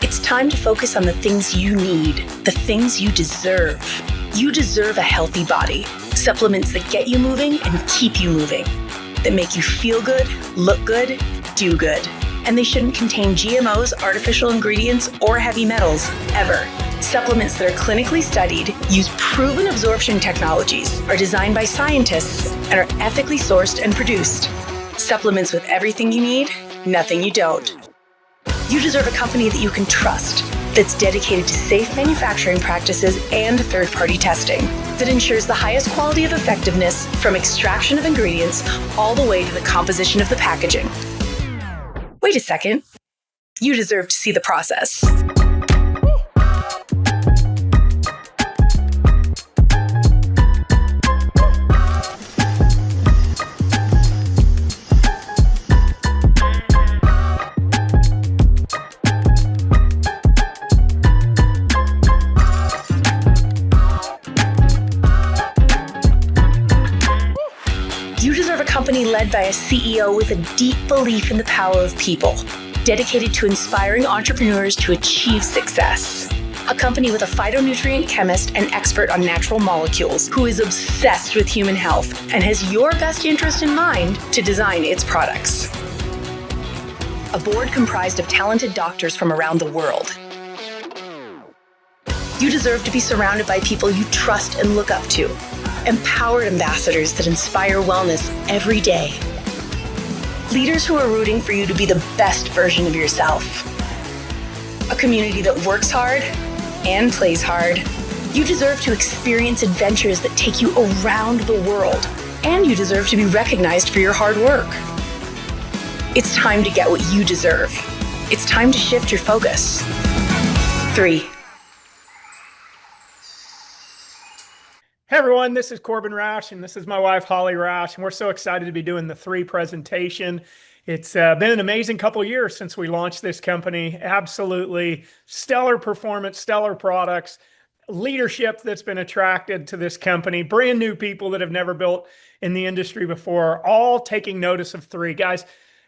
It's time to focus on the things you need, the things you deserve. You deserve a healthy body, supplements that get you moving and keep you moving, that make you feel good, look good, do good. And they shouldn't contain GMOs, artificial ingredients, or heavy metals, ever. Supplements that are clinically studied, use proven absorption technologies, are designed by scientists, and are ethically sourced and produced. Supplements with everything you need, nothing you don't. You deserve a company that you can trust, that's dedicated to safe manufacturing practices and third-party testing, that ensures the highest quality of effectiveness from extraction of ingredients all the way to the composition of the packaging. Wait a second. You deserve to see the process. You deserve a company led by a CEO with a deep belief in the power of people, dedicated to inspiring entrepreneurs to achieve success. A company with a phytonutrient chemist and expert on natural molecules who is obsessed with human health and has your best interest in mind to design its products. A board comprised of talented doctors from around the world. You deserve to be surrounded by people you trust and look up to. Empowered ambassadors that inspire wellness every day. Leaders who are rooting for you to be the best version of yourself. A community that works hard and plays hard. You deserve to experience adventures that take you around the world, and you deserve to be recognized for your hard work. It's time to get what you deserve. It's time to shift your focus. 3. Hey everyone, this is Corbin Roush, and this is my wife, Holly Roush, and we're so excited to be doing the 3 presentation. It's been an amazing couple of years since we launched this company. Absolutely stellar performance, stellar products, leadership that's been attracted to this company, brand new people that have never built in the industry before, all taking notice of 3. Guys,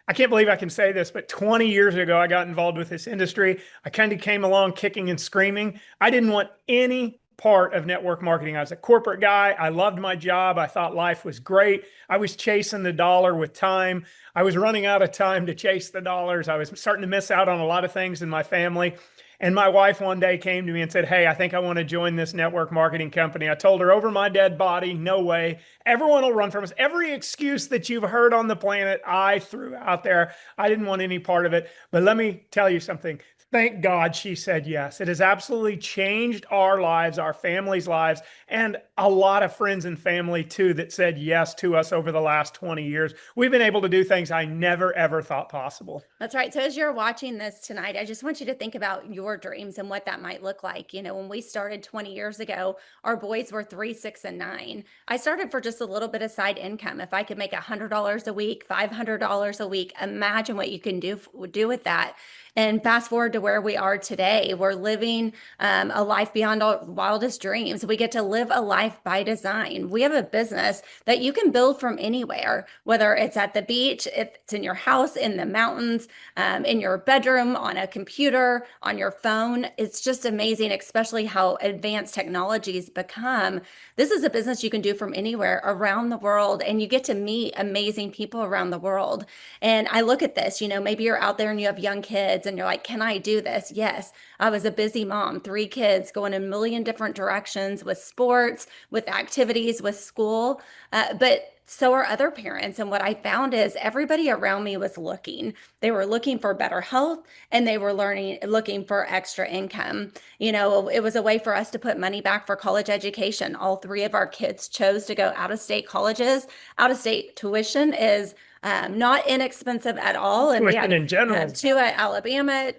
I can't believe I can say this, but 20 years ago, I got involved with this industry. I kind of came along kicking and screaming. I didn't want any part of network marketing. I was a corporate guy. I loved my job. I thought life was great. I was chasing the dollar with time. I was running out of time to chase the dollars. I was starting to miss out on a lot of things in my family. And my wife one day came to me and said, "Hey, I think I want to join this network marketing company." I told her, over my dead body, no way. Everyone will run from us. Every excuse that you've heard on the planet, I threw out there. I didn't want any part of it. But let me tell you something. Thank God she said yes. It has absolutely changed our lives, our families' lives, and a lot of friends and family too that said yes to us over the last 20 years. We've been able to do things I never, ever thought possible. That's right. So as you're watching this tonight, I just want you to think about your dreams and what that might look like. You know, when we started 20 years ago, our boys were 3, 6, and 9. I started for just a little bit of side income. If I could make $100 a week, $500 a week, imagine what you can do with that. And fast forward to where we are today, we're living a life beyond our wildest dreams. We get to live a life by design. We have a business that you can build from anywhere, whether it's at the beach, if it's in your house, in the mountains, in your bedroom, on a computer, on your phone. It's just amazing, especially how advanced technologies become. This is a business you can do from anywhere around the world, and you get to meet amazing people around the world. And I look at this, you know, maybe you're out there and you have young kids and you're like, can I do this? Yes. I was a busy mom, 3 kids going in a million different directions with sports, with activities, with school. But so are other parents. And what I found is everybody around me was looking. They were looking for better health, and they were looking for extra income. You know, it was a way for us to put money back for college education. All 3 of our kids chose to go out of state colleges. Out of state tuition is not inexpensive at all. And we had in general. 2 at Alabama,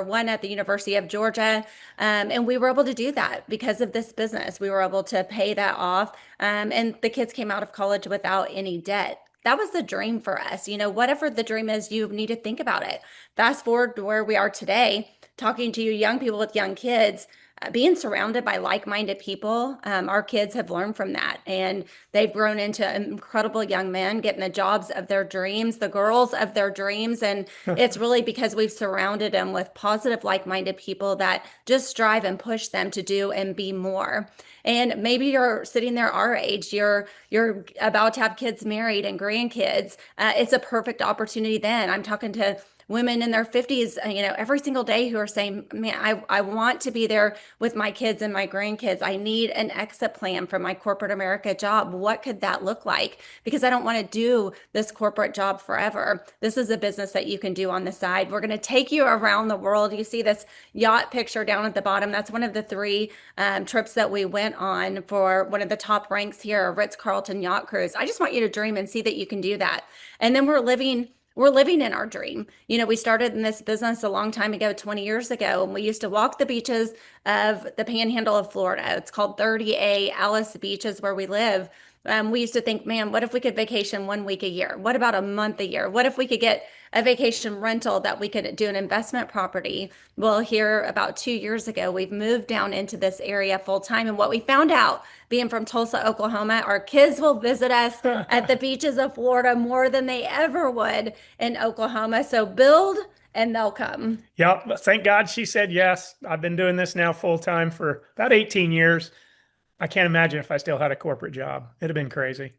1 at the University of Georgia. And we were able to do that because of this business. We were able to pay that off. And the kids came out of college without any debt. That was the dream for us. You know, whatever the dream is, you need to think about it. Fast forward to where we are today, talking to you young people with young kids. being surrounded by like-minded people, our kids have learned from that, and they've grown into incredible young men getting the jobs of their dreams, the girls of their dreams. And it's really because we've surrounded them with positive, like-minded people that just strive and push them to do and be more. And maybe you're sitting there our age, you're about to have kids married and grandkids. It's a perfect opportunity then. I'm talking to women in their 50s, every single day, who are saying, man, I want to be there with my kids and my grandkids. I need an exit plan from my corporate America job. What could that look like? Because I don't want to do this corporate job forever. This is a business that you can do on the side. We're going to take you around the world. You see this yacht picture down at the bottom. That's one of the 3 trips that we went on for one of the top ranks here, a Ritz-Carlton yacht cruise. I just want you to dream and see that you can do that. And then we're living in our dream. We started in this business a long time ago, 20 years ago, and we used to walk the beaches of the panhandle of Florida. It's called 30A Alice Beach is where we live. We used to think, man, what if we could vacation 1 week a year? What about a month a year? What if we could get a vacation rental that we could do an investment property? Well, here about 2 years ago, we've moved down into this area full time. And what we found out, being from Tulsa, Oklahoma, our kids will visit us at the beaches of Florida more than they ever would in Oklahoma. So build and they'll come. Yep. Thank God she said yes. I've been doing this now full time for about 18 years. I can't imagine if I still had a corporate job. It'd have been crazy.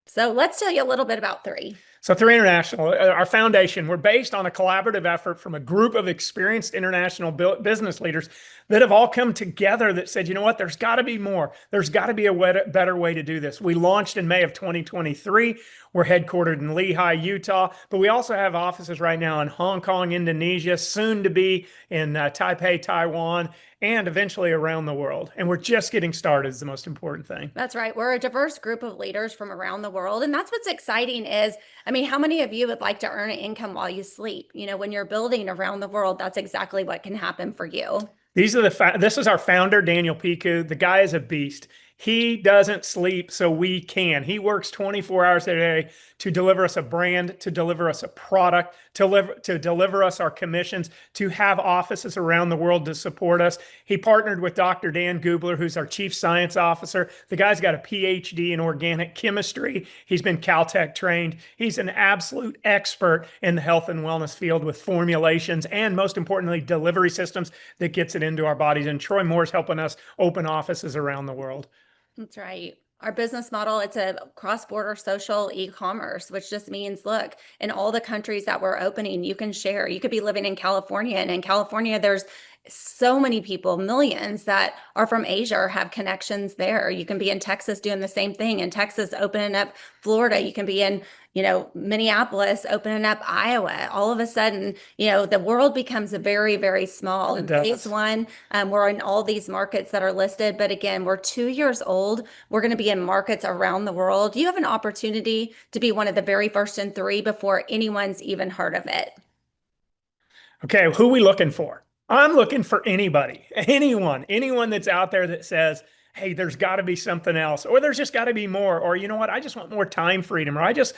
So let's tell you a little bit about 3. So 3 International, our foundation, we're based on a collaborative effort from a group of experienced international business leaders that have all come together that said, you know what, there's got to be more. There's got to be a better way to do this. We launched in May of 2023. We're headquartered in Lehi, Utah, but we also have offices right now in Hong Kong, Indonesia, soon to be in Taipei, Taiwan, and eventually around the world. And we're just getting started is the most important thing. That's right. We're a diverse group of leaders from around the world. And that's what's exciting is, how many of you would like to earn an income while you sleep? When you're building around the world, that's exactly what can happen for you. This is our founder, Daniel Piku. The guy is a beast. He doesn't sleep so we can. He works 24 hours a day to deliver us a brand, to deliver us a product, to deliver us our commissions, to have offices around the world to support us. He partnered with Dr. Dan Gubler, who's our chief science officer. The guy's got a PhD in organic chemistry. He's been Caltech trained. He's an absolute expert in the health and wellness field with formulations and, most importantly, delivery systems that gets it into our bodies. And Troy Moore's helping us open offices around the world. That's right. Our business model, it's a cross-border social e-commerce, which just means, look, in all the countries that we're opening, you can share. You could be living in California, and in California, there's so many people, millions that are from Asia or have connections there. You can be in Texas doing the same thing. In Texas, opening up Florida. You can be in, Minneapolis, opening up Iowa. All of a sudden, the world becomes very, very small. In phase 1, we're in all these markets that are listed. But again, we're 2 years old. We're going to be in markets around the world. You have an opportunity to be one of the very first in 3 before anyone's even heard of it. Okay, who are we looking for? I'm looking for anyone that's out there that says, hey, there's got to be something else, or there's just got to be more, or you know what, I just want more time freedom, or I just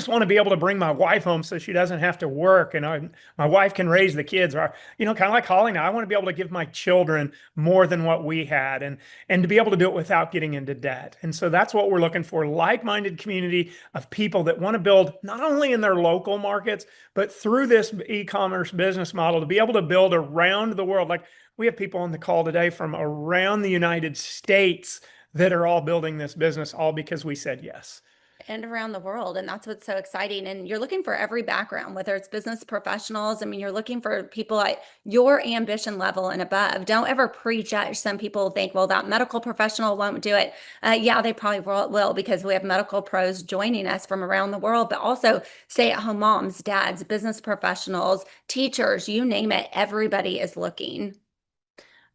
want to be able to bring my wife home so she doesn't have to work and my wife can raise the kids, or, kind of like Holly now, I want to be able to give my children more than what we had and to be able to do it without getting into debt. And so that's what we're looking for, like-minded community of people that want to build not only in their local markets, but through this e-commerce business model to be able to build around the world. Like we have people on the call today from around the United States that are all building this business, all because we said yes. And around the world. And that's what's so exciting. And you're looking for every background, whether it's business professionals. You're looking for people at your ambition level and above. Don't ever prejudge. Some people think, well, that medical professional won't do it. Yeah, they probably will because we have medical pros joining us from around the world, but also stay-at-home moms, dads, business professionals, teachers, you name it. Everybody is looking.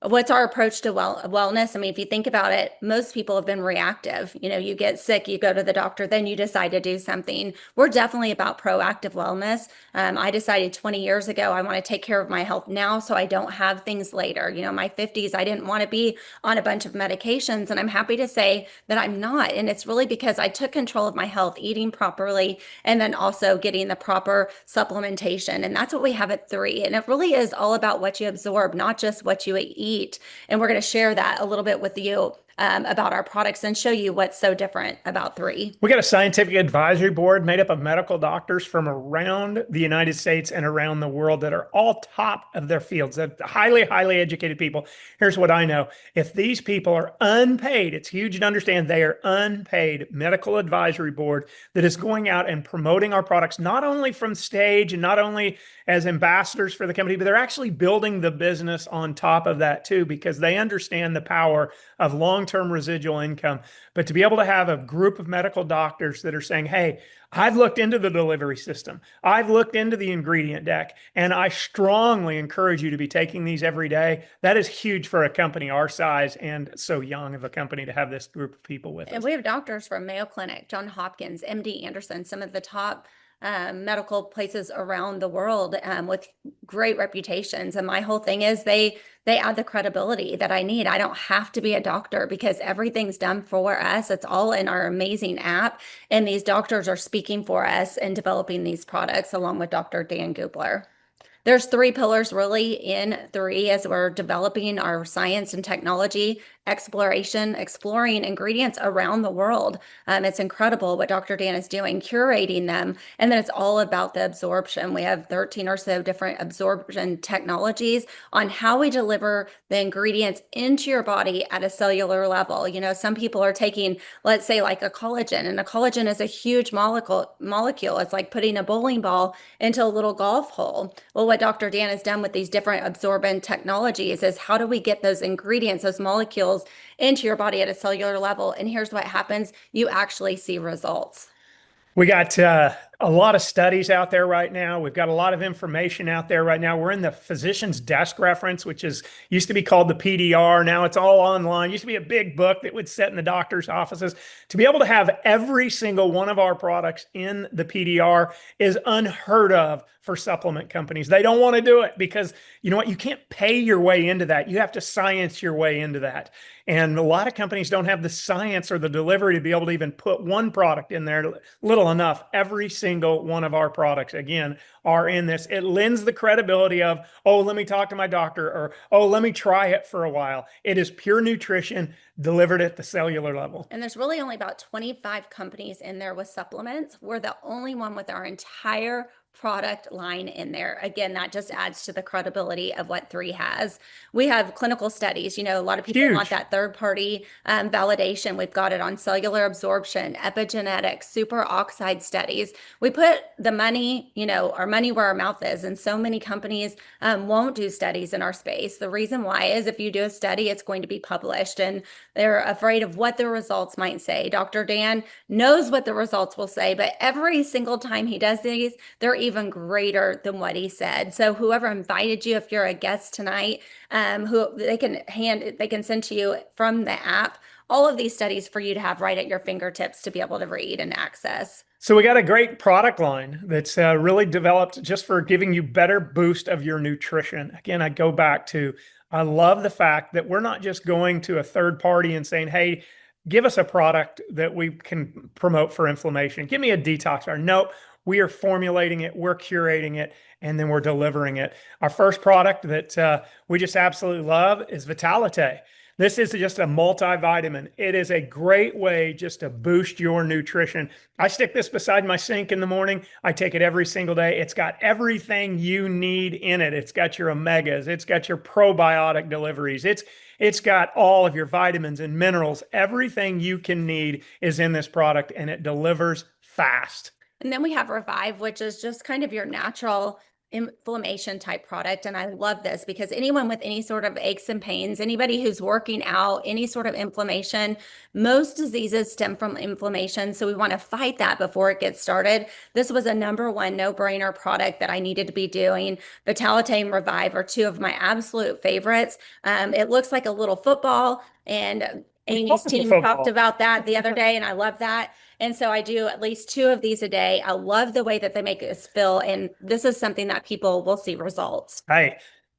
What's our approach to wellness? If you think about it, most people have been reactive. You get sick, you go to the doctor, then you decide to do something. We're definitely about proactive wellness. I decided 20 years ago, I want to take care of my health now so I don't have things later. My 50s, I didn't want to be on a bunch of medications. And I'm happy to say that I'm not. And it's really because I took control of my health, eating properly, and then also getting the proper supplementation. And that's what we have at 3. And it really is all about what you absorb, not just what you eat. eat. And we're going to share that a little bit with you about our products and show you what's so different about 3. We got a scientific advisory board made up of medical doctors from around the United States and around the world that are all top of their fields. They're highly, highly educated people. Here's what I know. If these people are unpaid, it's huge to understand they are unpaid medical advisory board that is going out and promoting our products, not only from stage and not only as ambassadors for the company, but they're actually building the business on top of that too, because they understand the power of long-term residual income. But to be able to have a group of medical doctors that are saying, hey, I've looked into the delivery system, I've looked into the ingredient deck, and I strongly encourage you to be taking these every day. That is huge for a company our size and so young of a company to have this group of people with us. And we have doctors from Mayo Clinic, Johns Hopkins, MD Anderson, some of the top medical places around the world with great reputations. And my whole thing is they add the credibility that I need. I don't have to be a doctor because everything's done for us. It's all in our amazing app. And these doctors are speaking for us and developing these products along with Dr. Dan Gubler. There's 3 pillars really in 3 as we're developing our science and technology exploring ingredients around the world. It's incredible what Dr. Dan is doing, curating them. And then it's all about the absorption. We have 13 or so different absorption technologies on how we deliver the ingredients into your body at a cellular level. You know, some people are taking, let's say like a collagen, and a collagen is a huge molecule. It's like putting a bowling ball into a little golf hole. Well, what Dr. Dan has done with these different absorbent technologies is how do we get those ingredients, those molecules into your body at a cellular level? And here's what happens. You actually see results. We got a lot of studies out there right now. We've got a lot of information out there right now. We're in the physician's desk reference, which used to be called the PDR. Now it's all online. Used to be a big book that would sit in the doctor's offices. To be able to have every single one of our products in the PDR is unheard of for supplement companies. They don't want to do it because you know what? You can't pay your way into that. You have to science your way into that. And a lot of companies don't have the science or the delivery to be able to even put one product in there, little enough. Every single one of our products, again, are in this. It lends the credibility of, oh, let me talk to my doctor, or, oh, let me try it for a while. It is pure nutrition delivered at the cellular level. And there's really only about 25 companies in there with supplements. We're the only one with our entire product line in there. Again, that just adds to the credibility of what 3 has. We have clinical studies. You know, a lot of people want that third-party validation. We've got it on cellular absorption, epigenetics, superoxide studies. We put the money, you know, our money where our mouth is, and so many companies won't do studies in our space. The reason why is if you do a study, it's going to be published, and they're afraid of what the results might say. Dr. Dan knows what the results will say, but every single time he does these, they're even greater than what he said. So whoever invited you, if you're a guest tonight, who they can send to you from the app, all of these studies for you to have right at your fingertips to be able to read and access. So we got a great product line that's really developed just for giving you better boost of your nutrition. Again, I go back to, I love the fact that we're not just going to a third party and saying, hey, give us a product that we can promote for inflammation. Give me a detoxifier. Nope. We are formulating it, we're curating it, and then we're delivering it. Our first product that we just absolutely love is Vitalite. This is just a multivitamin. It is a great way just to boost your nutrition. I stick this beside my sink in the morning. I take it every single day. It's got everything you need in it. It's got your omegas. It's got your probiotic deliveries. It's got all of your vitamins and minerals. Everything you can need is in this product, and it delivers fast. And then we have Revive, which is just kind of your natural inflammation type product. And I love this because anyone with any sort of aches and pains, anybody who's working out, any sort of inflammation, most diseases stem from inflammation. So we want to fight that before it gets started. This was a *1 no-brainer product that I needed to be doing. Vitalite and Revive are 2 of my absolute favorites. It looks like a little football, and Amy's team talked about that the other day, and I love that. And so I do at least 2 of these a day. I love the way that they make us feel. And this is something that people will see results. Hey,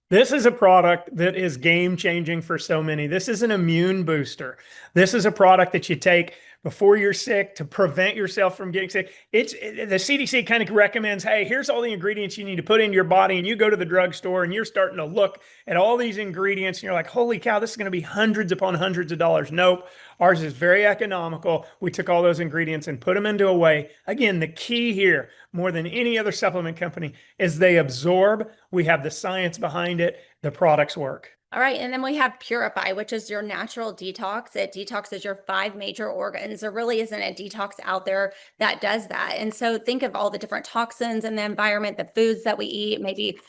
this is a product that is game changing for so many. This is an immune booster. This is a product that you take before you're sick to prevent yourself from getting sick. The CDC kind of recommends, hey, here's all the ingredients you need to put into your body. And you go to the drugstore and you're starting to look at all these ingredients and you're like, holy cow, this is going to be hundreds upon hundreds of dollars. Nope. Ours is very economical. We took all those ingredients and put them into a way. Again, the key here, more than any other supplement company, is they absorb. We have the science behind it. The products work. All right. And then we have Purify, which is your natural detox. It detoxes your 5 major organs. There really isn't a detox out there that does that. And so think of all the different toxins in the environment, the foods that we eat, maybe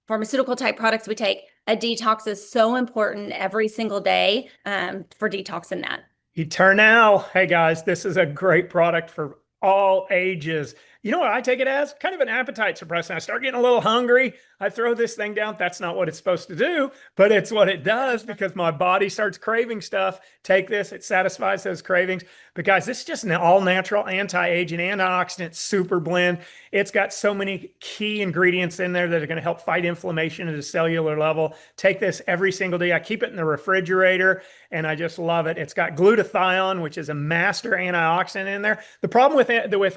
pharmaceutical type products we take. A detox is so important every single day for detoxing that. Eternal. Hey guys, this is a great product for all ages. You know what I take it as? Kind of an appetite suppressant. I start getting a little hungry. I throw this thing down. That's not what it's supposed to do, but it's what it does because my body starts craving stuff. Take this, it satisfies those cravings. But guys, this is just an all natural anti-aging, antioxidant super blend. It's got so many key ingredients in there that are going to help fight inflammation at a cellular level. Take this every single day. I keep it in the refrigerator and I just love it. It's got glutathione, which is a master antioxidant in there. The problem with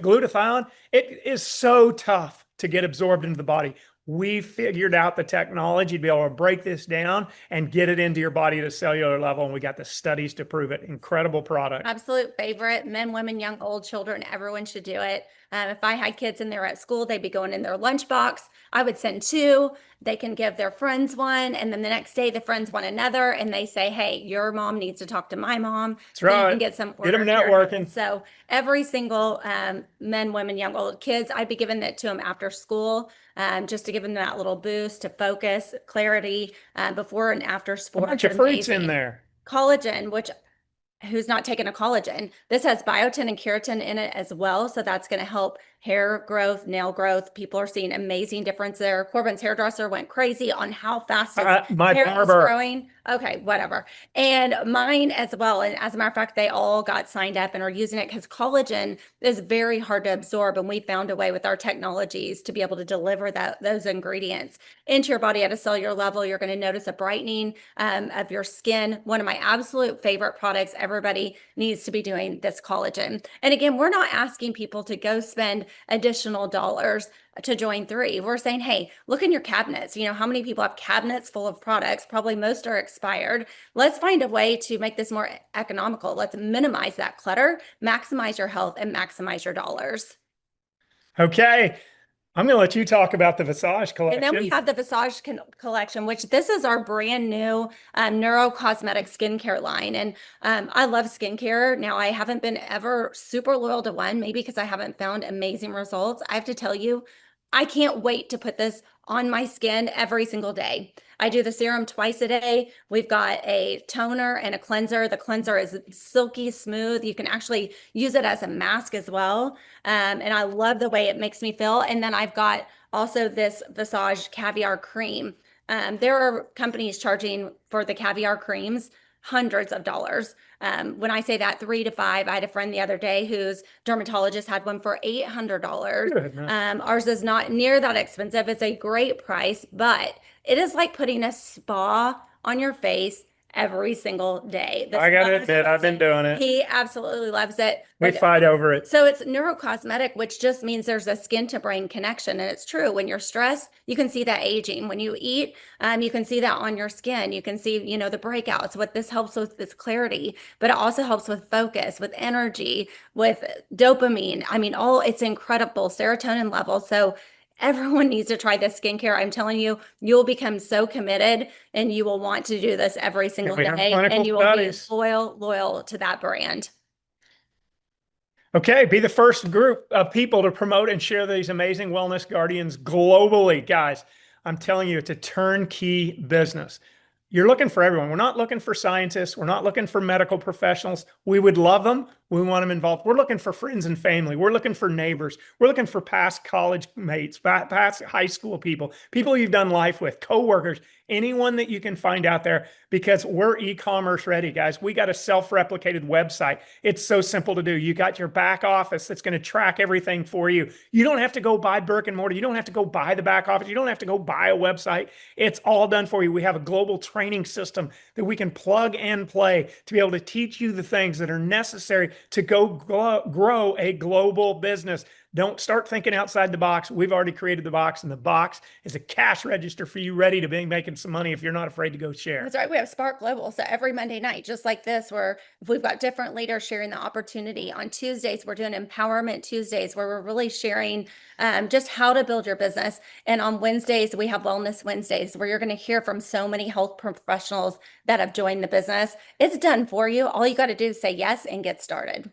glutathione, it is so tough to get absorbed into the body. We figured out the technology to be able to break this down and get it into your body at a cellular level. And we got the studies to prove it. Incredible product. Absolute favorite. Men, women, young, old, children, everyone should do it. If I had kids and they were at school, they'd be going in their lunchbox. I would send 2. They can give their friends one. And then the next day, the friends want another. And they say, hey, your mom needs to talk to my mom. That's right. You can get some. Get them networking. So every single men, women, young, old kids, I'd be giving that to them after school just to give them that little boost to focus, clarity before and after sports. A bunch of fruits in there. Collagen, which who's not taking a collagen. This has biotin and keratin in it as well. So that's going to help hair growth, nail growth. People are seeing amazing difference there. Corbin's hairdresser went crazy on how fast his hair is growing. Okay, whatever. And mine as well. And as a matter of fact, they all got signed up and are using it because collagen is very hard to absorb. And we found a way with our technologies to be able to deliver those ingredients into your body at a cellular level. You're going to notice a brightening of your skin. One of my absolute favorite products. Everybody needs to be doing this collagen. And again, we're not asking people to go spend additional dollars to join 3. We're saying, hey, look in your cabinets. You know, how many people have cabinets full of products? Probably most are expired. Let's find a way to make this more economical. Let's minimize that clutter, maximize your health, and maximize your dollars. Okay. I'm going to let you talk about the Visage collection. And then we have the Visage collection, which this is our brand new neurocosmetic skincare line. And I love skincare. Now, I haven't been ever super loyal to one, maybe because I haven't found amazing results. I have to tell you, I can't wait to put this on my skin every single day. I do the serum twice a day. We've got a toner and a cleanser. The cleanser is silky smooth. You can actually use it as a mask as well. And I love the way it makes me feel. And then I've got also this Visage caviar cream. There are companies charging for the caviar creams hundreds of dollars. When I say that, 3 to 5, I had a friend the other day whose dermatologist had one for $800. Ours is not near that expensive. It's a great price, but it is like putting a spa on your face every single day. I gotta admit, I've been doing it. He absolutely loves it. We fight over it. So it's neurocosmetic, which just means there's a skin to brain connection. And it's true. When you're stressed, you can see that aging. When you eat, you can see that on your skin. You can see, you know, the breakouts. What this helps with is clarity, but it also helps with focus, with energy, with dopamine. I mean, it's incredible serotonin levels. So everyone needs to try this skincare. I'm telling you, you'll become so committed and you will want to do this every single day. And you will be loyal to that brand. Okay, be the first group of people to promote and share these amazing wellness guardians globally. Guys, I'm telling you, it's a turnkey business. You're looking for everyone. We're not looking for scientists. We're not looking for medical professionals. We would love them. We want them involved. We're looking for friends and family. We're looking for neighbors. We're looking for past college mates, past high school people, people you've done life with, coworkers, anyone that you can find out there, because we're e-commerce ready, guys. We got a self-replicated website. It's so simple to do. You got your back office that's going to track everything for you. You don't have to go buy brick and mortar. You don't have to go buy the back office. You don't have to go buy a website. It's all done for you. We have a global training system that we can plug and play to be able to teach you the things that are necessary to go grow a global business. Don't start thinking outside the box. We've already created the box, and the box is a cash register for you, ready to be making some money if you're not afraid to go share. That's right. We have Spark Global. So every Monday night, just like this, where we've got different leaders sharing the opportunity. On Tuesdays, we're doing Empowerment Tuesdays, where we're really sharing just how to build your business. And on Wednesdays, we have Wellness Wednesdays, where you're going to hear from so many health professionals that have joined the business. It's done for you. All you got to do is say yes and get started.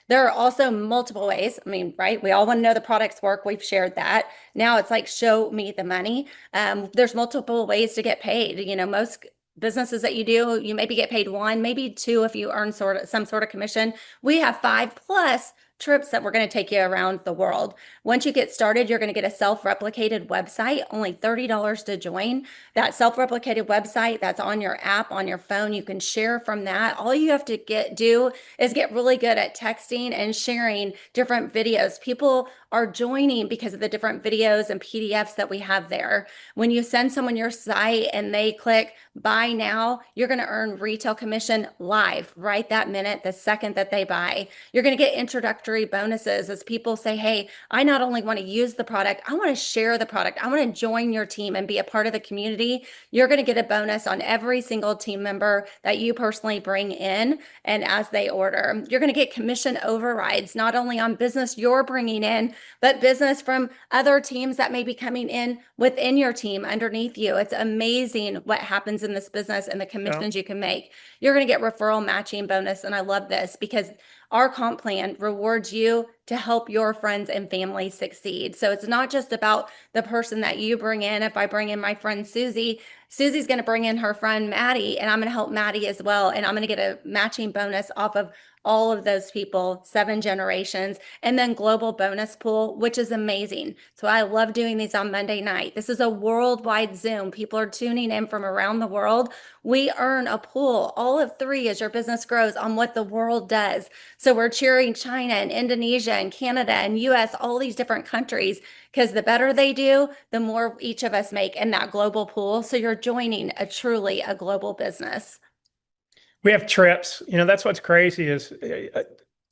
There are also multiple ways. I mean, right? We all want to know the products work. We've shared that. Now it's like, show me the money. There's multiple ways to get paid. Most businesses that you do, you maybe get paid one, maybe two if you earn some sort of commission. We have 5+ trips that we're going to take you around the world. Once you get started, you're going to get a self-replicated website, only $30 to join. That self-replicated website that's on your app, on your phone, you can share from that. All you have to do is get really good at texting and sharing different videos. People are joining because of the different videos and PDFs that we have there. When you send someone your site and they click buy now, you're going to earn retail commission live right that minute, the second that they buy. You're going to get introductory bonuses as people say, hey, I not only want to use the product, I want to share the product. I want to join your team and be a part of the community. You're going to get a bonus on every single team member that you personally bring in and as they order. You're going to get commission overrides, not only on business you're bringing in, but business from other teams that may be coming in within your team underneath you. It's amazing what happens in this business and the commissions you can make. You're going to get referral matching bonus. And I love this because our comp plan rewards you to help your friends and family succeed. So it's not just about the person that you bring in. If I bring in my friend Susie, Susie's going to bring in her friend Maddie, and I'm going to help Maddie as well. And I'm going to get a matching bonus off of all of those people, 7 generations, and then global bonus pool, which is amazing. So I love doing these on Monday night. This is a worldwide Zoom. People are tuning in from around the world. We earn a pool, all of 3 as your business grows, on what the world does. So we're cheering China and Indonesia and Canada and US, all these different countries, because the better they do, the more each of us make in that global pool. So you're joining truly a global business. We have trips. That's what's crazy is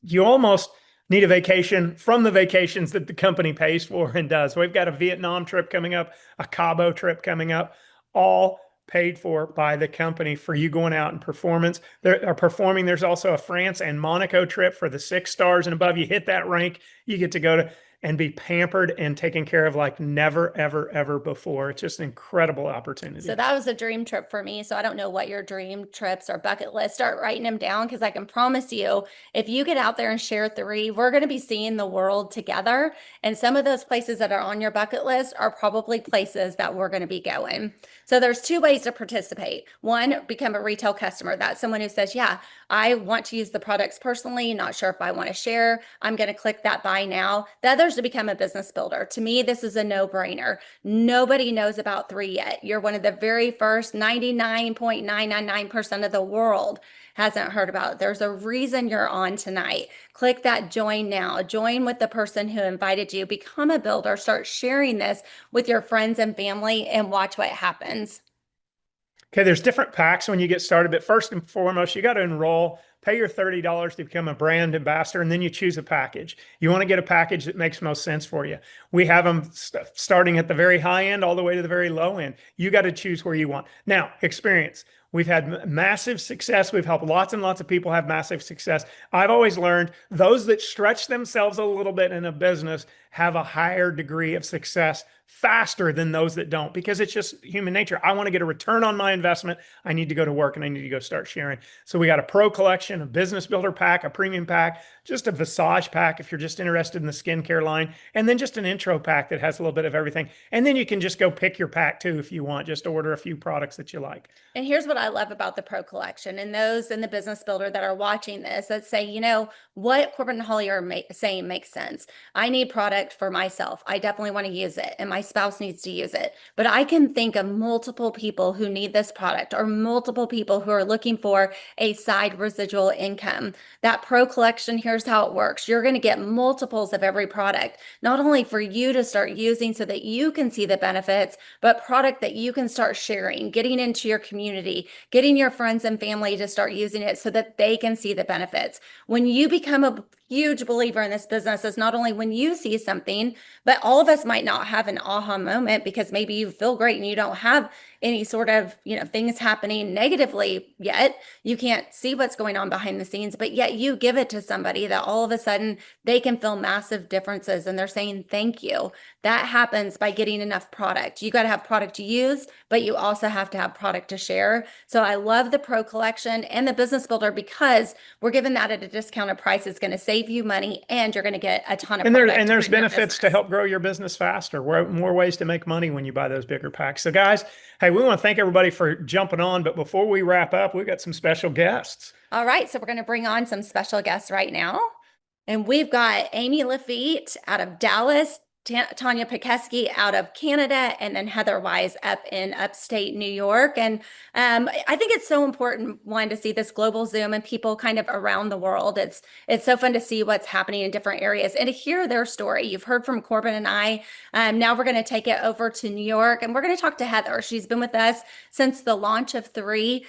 you almost need a vacation from the vacations that the company pays for and does. We've got a Vietnam trip coming up, a Cabo trip coming up, all paid for by the company for you going out and performance. There are performing. There's also a France and Monaco trip for the 6 stars and above. You hit that rank, you get to go to and be pampered and taken care of like never, ever, ever before. It's just an incredible opportunity. So that was a dream trip for me. So I don't know what your dream trips or bucket list. Start writing them down, because I can promise you, if you get out there and share 3, we're going to be seeing the world together. And some of those places that are on your bucket list are probably places that we're going to be going. So there's 2 ways to participate. One, become a retail customer. That's someone who says, yeah, I want to use the products personally, not sure if I want to share. I'm going to click that buy now. The other is to become a business builder. To me, this is a no-brainer. Nobody knows about 3 yet. You're one of the very first. 99.999% of the world hasn't heard about it. There's a reason you're on tonight. Click that join now. Join with the person who invited you. Become a builder. Start sharing this with your friends and family and watch what happens. Okay, there's different packs when you get started, but first and foremost, you got to enroll, pay your $30 to become a brand ambassador, and then you choose a package. You want to get a package that makes most sense for you. We have them starting at the very high end all the way to the very low end. You got to choose where you want. Now, experience. We've had massive success. We've helped lots and lots of people have massive success. I've always learned those that stretch themselves a little bit in a business have a higher degree of success faster than those that don't, because it's just human nature. I want to get a return on my investment. I need to go to work and I need to go start sharing. So we got a pro collection, a business builder pack, a premium pack, just a Visage pack if you're just interested in the skincare line, and then just an intro pack that has a little bit of everything. And then you can just go pick your pack too if you want, just order a few products that you like. And here's what I love about the pro collection, and those in the business builder that are watching this that say, what Corbin and Holly are saying makes sense. I need products product for myself. I definitely want to use it and my spouse needs to use it. But I can think of multiple people who need this product or multiple people who are looking for a side residual income. That pro collection, here's how it works. You're going to get multiples of every product, not only for you to start using so that you can see the benefits, but product that you can start sharing, getting into your community, getting your friends and family to start using it so that they can see the benefits. When you become a huge believer in this business, is not only when you see something, but all of us might not have an aha moment because maybe you feel great and you don't have any sort of, things happening negatively yet. You can't see what's going on behind the scenes, but yet you give it to somebody that all of a sudden they can feel massive differences and they're saying thank you. That happens by getting enough product. You got to have product to use, but you also have to have product to share. So I love the Pro Collection and the Business Builder because we're giving that at a discounted price. It's going to save you money and you're going to get a ton of And product. there's benefits to help grow your business faster. More ways to make money when you buy those bigger packs. So guys, hey, we want to thank everybody for jumping on, but before we wrap up, we've got some special guests. All right, so we're going to bring on some special guests right now. And we've got Amy Lafitte out of Dallas, Tanya Pekeski out of Canada, and then Heather Wise up in upstate New York. And I think it's so important, one, to see this global Zoom and people kind of around the world. It's so fun to see what's happening in different areas and to hear their story. You've heard from Corbin and I. Now we're going to take it over to New York and we're going to talk to Heather. She's been with us since the launch of 3.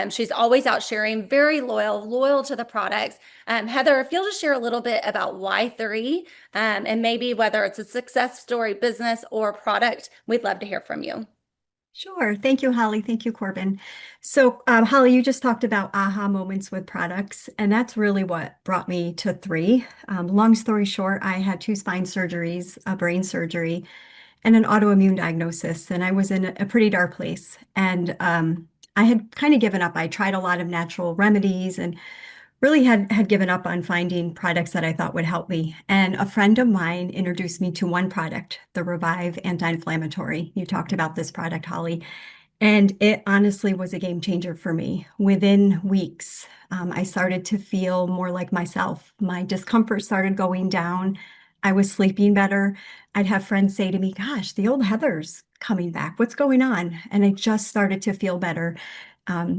She's always out sharing, very loyal to the products. Heather, if you'll just share a little bit about why 3 and maybe whether it's a success story, business, or product, we'd love to hear from you. Sure. Thank you, Holly. Thank you, Corbin. So, Holly, you just talked about aha moments with products, and that's really what brought me to 3. Long story short, I had 2 spine surgeries, a brain surgery, and an autoimmune diagnosis, and I was in a pretty dark place. And I had kind of given up. I tried a lot of natural remedies and really had given up on finding products that I thought would help me. And a friend of mine introduced me to one product, the Revive Anti-Inflammatory. You talked about this product, Holly, and it honestly was a game changer for me. Within weeks, I started to feel more like myself. My discomfort started going down. I was sleeping better. I'd have friends say to me, gosh, the old Heather's coming back. What's going on? And I just started to feel better.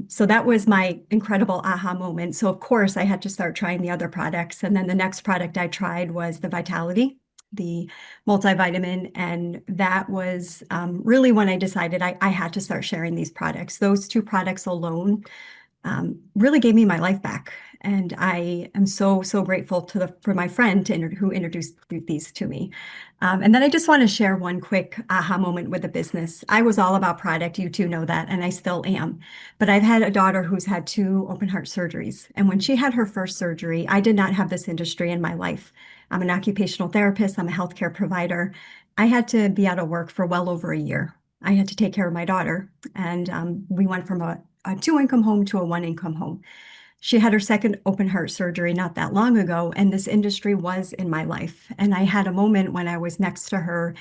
So that was my incredible aha moment. So of course I had to start trying the other products. And then the next product I tried was the Vitality, the multivitamin. And that was really when I decided I had to start sharing these products. Those 2 products alone really gave me my life back. And I am so grateful for my friend who introduced these to me. And then I just want to share one quick aha moment with the business. I was all about product. You 2 know that, and I still am. But I've had a daughter who's had 2 open heart surgeries. And when she had her first surgery, I did not have this industry in my life. I'm an occupational therapist. I'm a healthcare provider. I had to be out of work for well over a year. I had to take care of my daughter. And we went from a 2-income home to a 1-income home. She had her second open heart surgery not that long ago, and this industry was in my life. And I had a moment when I was next to her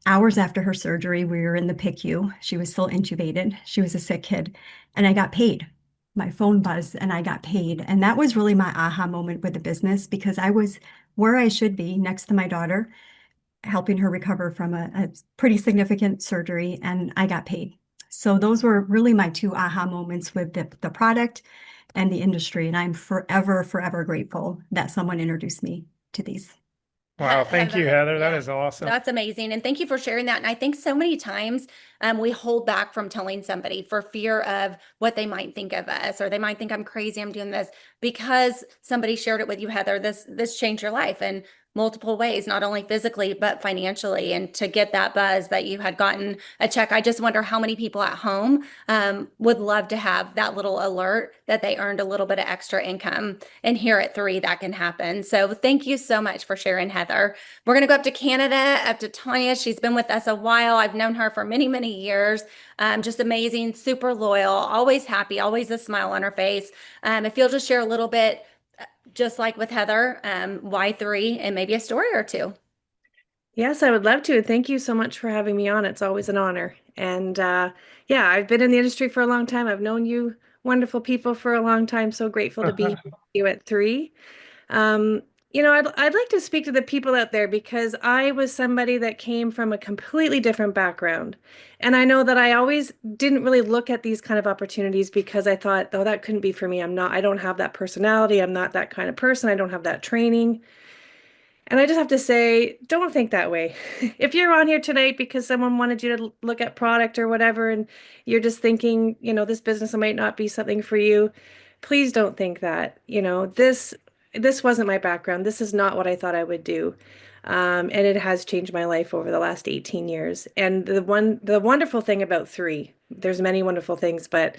hours after her surgery. We were in the PICU. She was still intubated. She was a sick kid, and I got paid. My phone buzzed and I got paid. And that was really my aha moment with the business because I was where I should be next to my daughter, helping her recover from a pretty significant surgery, and I got paid. So those were really my 2 aha moments with the product and the industry. And I'm forever grateful that someone introduced me to these. Wow. Thank you, Heather. That is awesome. That's amazing. And thank you for sharing that. And I think so many times we hold back from telling somebody for fear of what they might think of us, or they might think I'm crazy, I'm doing this because somebody shared it with you, Heather. This changed your life in multiple ways, not only physically, but financially. And to get that buzz that you had gotten a check, I just wonder how many people at home would love to have that little alert that they earned a little bit of extra income. And here at 3, that can happen. So thank you so much for sharing, Heather. We're going to go up to Canada, up to Tanya. She's been with us a while. I've known her for many years. Just amazing, super loyal, always happy, always a smile on her face. If you'll just share a little bit, just like with Heather, why 3 and maybe a story or 2. Yes, I would love to. Thank you so much for having me on. It's always an honor. And yeah, I've been in the industry for a long time. I've known you wonderful people for a long time. So grateful to be with you at 3. I'd like to speak to the people out there because I was somebody that came from a completely different background. And I know that I always didn't really look at these kind of opportunities because I thought, oh, that couldn't be for me. I don't have that personality. I'm not that kind of person. I don't have that training. And I just have to say, don't think that way. If you're on here tonight because someone wanted you to look at product or whatever, and you're just thinking, this business might not be something for you, please don't think that. This wasn't my background. This is not what I thought I would do. And it has changed my life over the last 18 years. And the wonderful thing about three, there's many wonderful things, but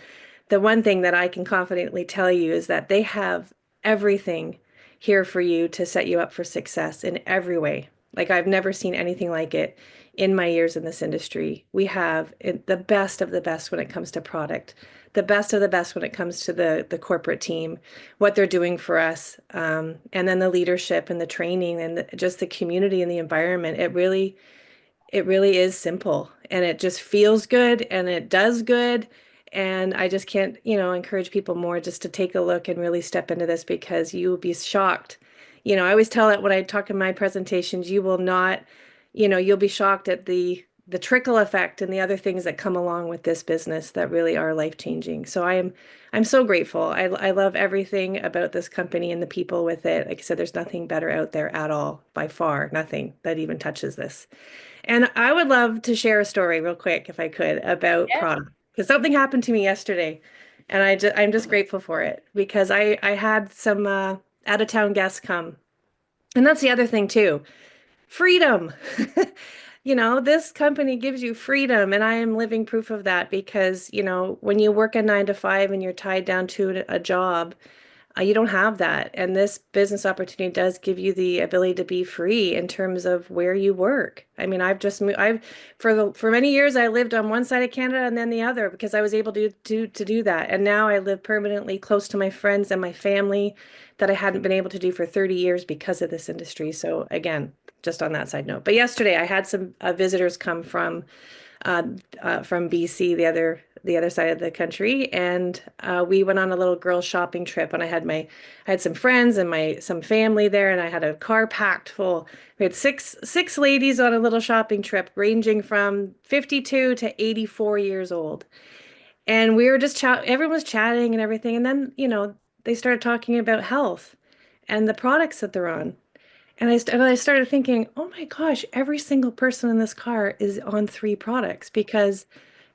the one thing that I can confidently tell you is that they have everything here for you to set you up for success in every way. Like I've never seen anything like it in my years in this industry. We have the best of the best when it comes to product, the best of the best when it comes to the corporate team, what they're doing for us, and then the leadership and the training and just the community and the environment. It really is simple and it just feels good and it does good. And I just can't, encourage people more just to take a look and really step into this because you will be shocked. I always tell it when I talk in my presentations, you will not, you'll be shocked at the trickle effect and the other things that come along with this business that really are life-changing. So I'm so grateful. I love everything about this company and the people with it. Like I said, there's nothing better out there at all, by far, nothing that even touches this. And I would love to share a story real quick, if I could, about Yeah. product. Because something happened to me yesterday, and I'm just grateful for it because I had some out of town guests come, and that's the other thing too, freedom. This company gives you freedom, and I am living proof of that because when you work a 9 to 5 and you're tied down to a job, you don't have that. And this business opportunity does give you the ability to be free in terms of where you work. I mean, I've just moved, for many years I lived on one side of Canada and then the other because I was able to do that. And now I live permanently close to my friends and my family that I hadn't been able to do for 30 years because of this industry. So again, just on that side note. But yesterday I had some visitors come uh, from BC, the other side of the country, and we went on a little girl shopping trip. And I had some friends and some family there, and I had a car packed full. We had six ladies on a little shopping trip, ranging from 52 to 84 years old. And we were just everyone was chatting and everything, and then they started talking about health and the products that they're on. And I started thinking, oh my gosh, every single person in this car is on three products because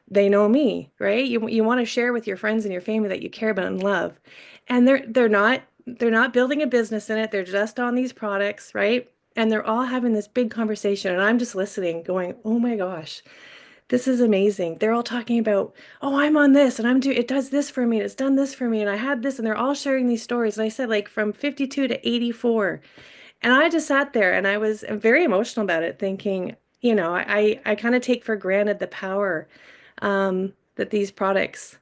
they know me, right? You want to share with your friends and your family that you care about and love. And they're not building a business in it. They're just on these products, right? And they're all having this big conversation. And I'm just listening, going, oh my gosh, this is amazing. They're all talking about, oh, I'm on this and it does this for me. And it's done this for me. And I had this. And they're all sharing these stories. And I said, like, from 52 to 84. And I just sat there and I was very emotional about it, thinking, I kind of take for granted the power that these products,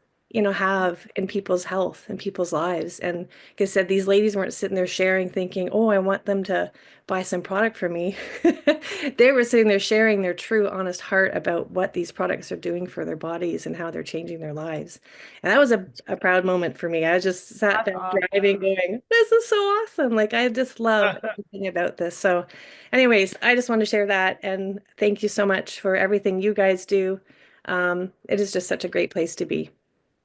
have in people's health and people's lives. And like I said, these ladies weren't sitting there sharing, thinking, oh, I want them to buy some product for me. They were sitting there sharing their true, honest heart about what these products are doing for their bodies and how they're changing their lives. And that was a proud moment for me. I just sat That's there driving, awesome. going, this is so awesome. Like, I just love everything about this. So, anyways, I just want to share that. And thank you so much for everything you guys do. It is just such a great place to be.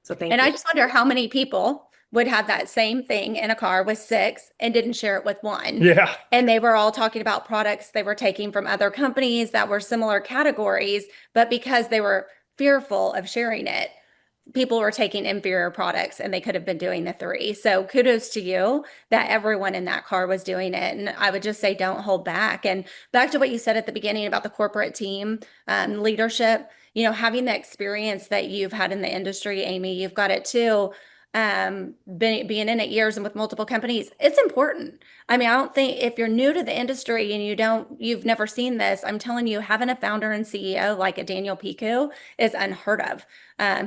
So thank And I you. just wonder how many people would have that same thing in a car with six and didn't share it with one. Yeah. And they were all talking about products they were taking from other companies that were similar categories, but because they were fearful of sharing it, people were taking inferior products and they could have been doing the three. So kudos to you that everyone in that car was doing it. And I would just say, don't hold back. And back to what you said at the beginning about the corporate team, leadership, having the experience that you've had in the industry, Amy, you've got it too. Being in it years and with multiple companies, it's important. I mean, I don't think if you're new to the industry and you've never seen this, I'm telling you, having a founder and CEO like a Daniel Piku is unheard of.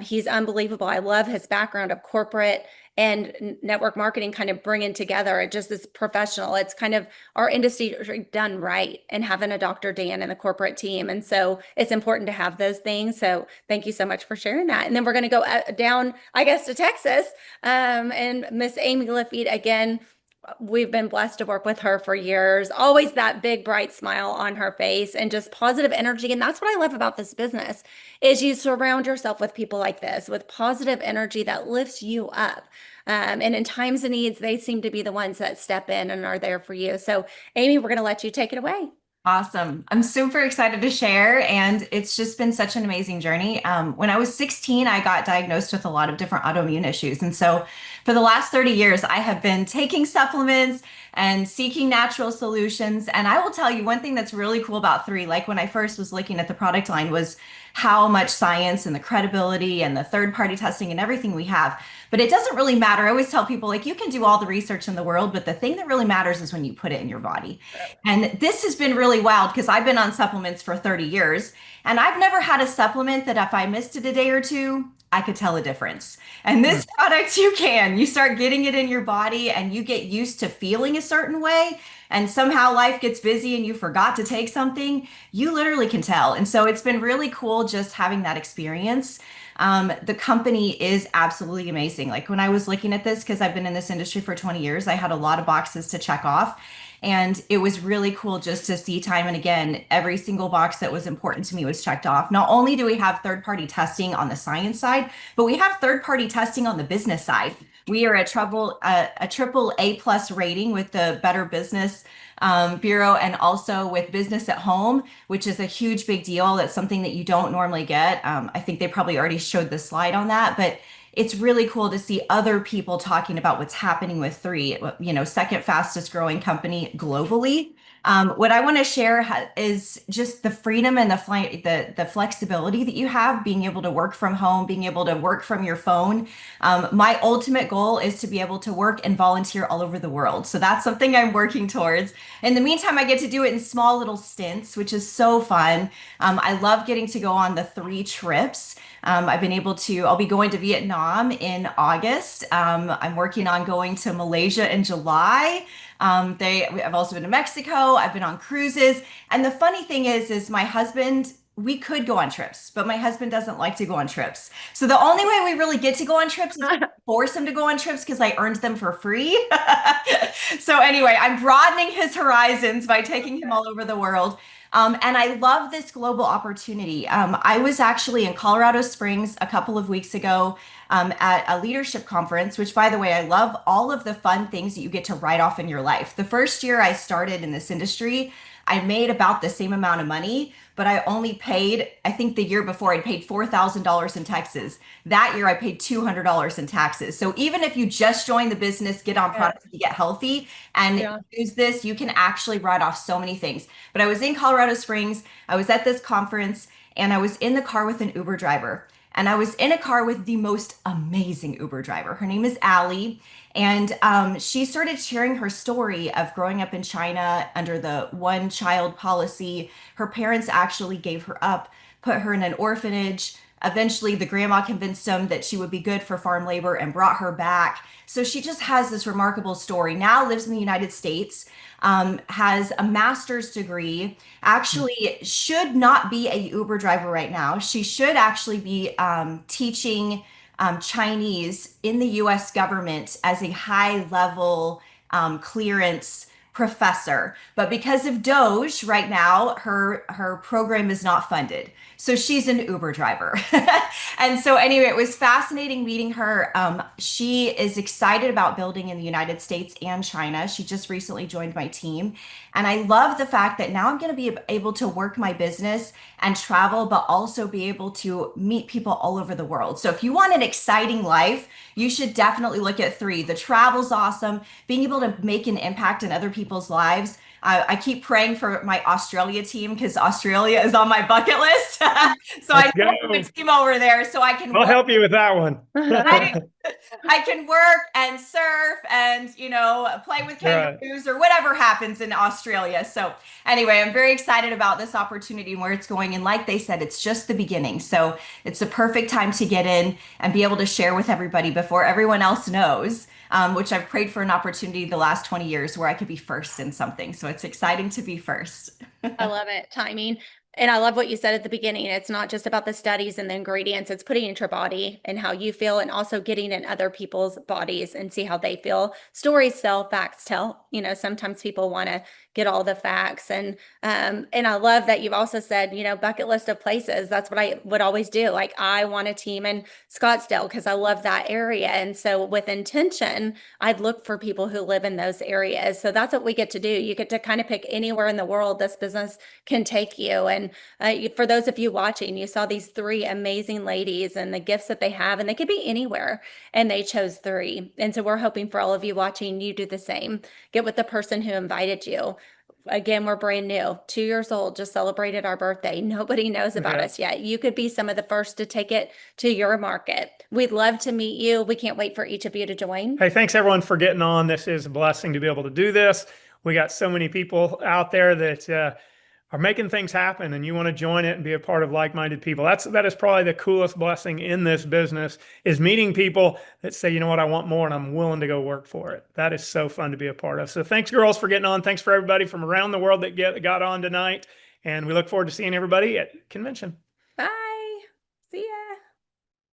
He's unbelievable. I love his background of corporate and network marketing kind of bringing together. It just is professional. It's kind of our industry done right and having a Dr. Dan in the corporate team. And so it's important to have those things. So thank you so much for sharing that. And then we're going to go down, I guess, to Texas. And Miss Amy Lafitte, again, we've been blessed to work with her for years. Always that big bright smile on her face and just positive energy. And that's what I love about this business is you surround yourself with people like this, with positive energy that lifts you up. And in times of needs, they seem to be the ones that step in and are there for you. So, Amy, we're going to let you take it away. Awesome. I'm super excited to share, and it's just been such an amazing journey. When I was 16, I got diagnosed with a lot of different autoimmune issues. And so for the last 30 years, I have been taking supplements and seeking natural solutions. And I will tell you one thing that's really cool about Three, like when I first was looking at the product line, was how much science and the credibility and the third-party testing and everything we have. But it doesn't really matter. I always tell people, like, you can do all the research in the world, but the thing that really matters is when you put it in your body. And this has been really wild because I've been on supplements for 30 years, and I've never had a supplement that if I missed it a day or two, I could tell a difference. And this product, you can. You start getting it in your body and you get used to feeling a certain way. And somehow life gets busy and you forgot to take something, you literally can tell. And so it's been really cool just having that experience. The company is absolutely amazing. Like when I was looking at this, because I've been in this industry for 20 years, I had a lot of boxes to check off. And it was really cool just to see time and again, every single box that was important to me was checked off. Not only do we have third-party testing on the science side, but we have third-party testing on the business side. We are a triple A plus rating with the Better Business Bureau, and also with Business at Home, which is a huge big deal. That's something that you don't normally get. I think they probably already showed the slide on that, but it's really cool to see other people talking about what's happening with Three, second fastest growing company globally. What I want to share is just the freedom and the flexibility that you have, being able to work from home, being able to work from your phone. My ultimate goal is to be able to work and volunteer all over the world. So that's something I'm working towards. In the meantime, I get to do it in small little stints, which is so fun. I love getting to go on the 3 trips. I'll be going to Vietnam in August. I'm working on going to Malaysia in July. I've also been to Mexico. I've been on cruises. And the funny thing is my husband, we could go on trips, but my husband doesn't like to go on trips. So the only way we really get to go on trips is to force him to go on trips because I earned them for free. So anyway, I'm broadening his horizons by taking him all over the world. And I love this global opportunity. I was actually in Colorado Springs a couple of weeks ago at a leadership conference, which, by the way, I love all of the fun things that you get to write off in your life. The first year I started in this industry, I made about the same amount of money, but I only paid, I think the year before I'd paid $4,000 in taxes. That year I paid $200 in taxes. So even if you just join the business, get on products to get healthy and use this, you can actually write off so many things. But I was in Colorado Springs, I was at this conference, and I was in the car with an Uber driver. And I was in a car with the most amazing Uber driver. Her name is Allie. And she started sharing her story of growing up in China under the one child policy. Her parents actually gave her up, put her in an orphanage. Eventually, the grandma convinced them that she would be good for farm labor and brought her back. So she just has this remarkable story. Now lives in the United States, has a master's degree, actually should not be a Uber driver right now. She should actually be teaching Chinese in the US government as a high level clearance professor. But because of Doge right now, her program is not funded. So she's an Uber driver. And so anyway, it was fascinating meeting her. She is excited about building in the United States and China. She just recently joined my team. And I love the fact that now I'm going to be able to work my business and travel, but also be able to meet people all over the world. So if you want an exciting life, you should definitely look at Three. The travel's awesome. Being able to make an impact in other people's lives. I keep praying for my Australia team because Australia is on my bucket list. So I have a team over there so I can I'll help you with that one. I can work and surf and, play with kangaroos or whatever happens in Australia. So anyway, I'm very excited about this opportunity and where it's going. And like they said, it's just the beginning. So it's a perfect time to get in and be able to share with everybody before everyone else knows. Which I've prayed for an opportunity the last 20 years where I could be first in something. So it's exciting to be first. I love it. Timing. And I love what you said at the beginning. It's not just about the studies and the ingredients, it's putting into your body and how you feel, and also getting in other people's bodies and see how they feel. Stories sell, facts tell. You know, sometimes people want to get all the facts. And I love that you've also said, you know, bucket list of places. That's what I would always do. Like, I want a team in Scottsdale because I love that area. And so with intention, I'd look for people who live in those areas. So that's what we get to do. You get to kind of pick anywhere in the world this business can take you. And for those of you watching, you saw these three amazing ladies and the gifts that they have, and they could be anywhere, and they chose three. And so we're hoping for all of you watching, you do the same. Get with the person who invited you. Again, we're brand new, 2 years old, just celebrated our birthday. Nobody knows about us yet. You could be some of the first to take it to your market. We'd love to meet you. We can't wait for each of you to join. Hey, thanks everyone for getting on. This is a blessing to be able to do this. We got so many people out there that are making things happen, and you want to join it and be a part of like-minded people. That is probably the coolest blessing in this business, is meeting people that say, you know what, I want more and I'm willing to go work for it. That is so fun to be a part of. So thanks, girls, for getting on. Thanks for everybody from around the world that got on tonight. And we look forward to seeing everybody at convention. Bye.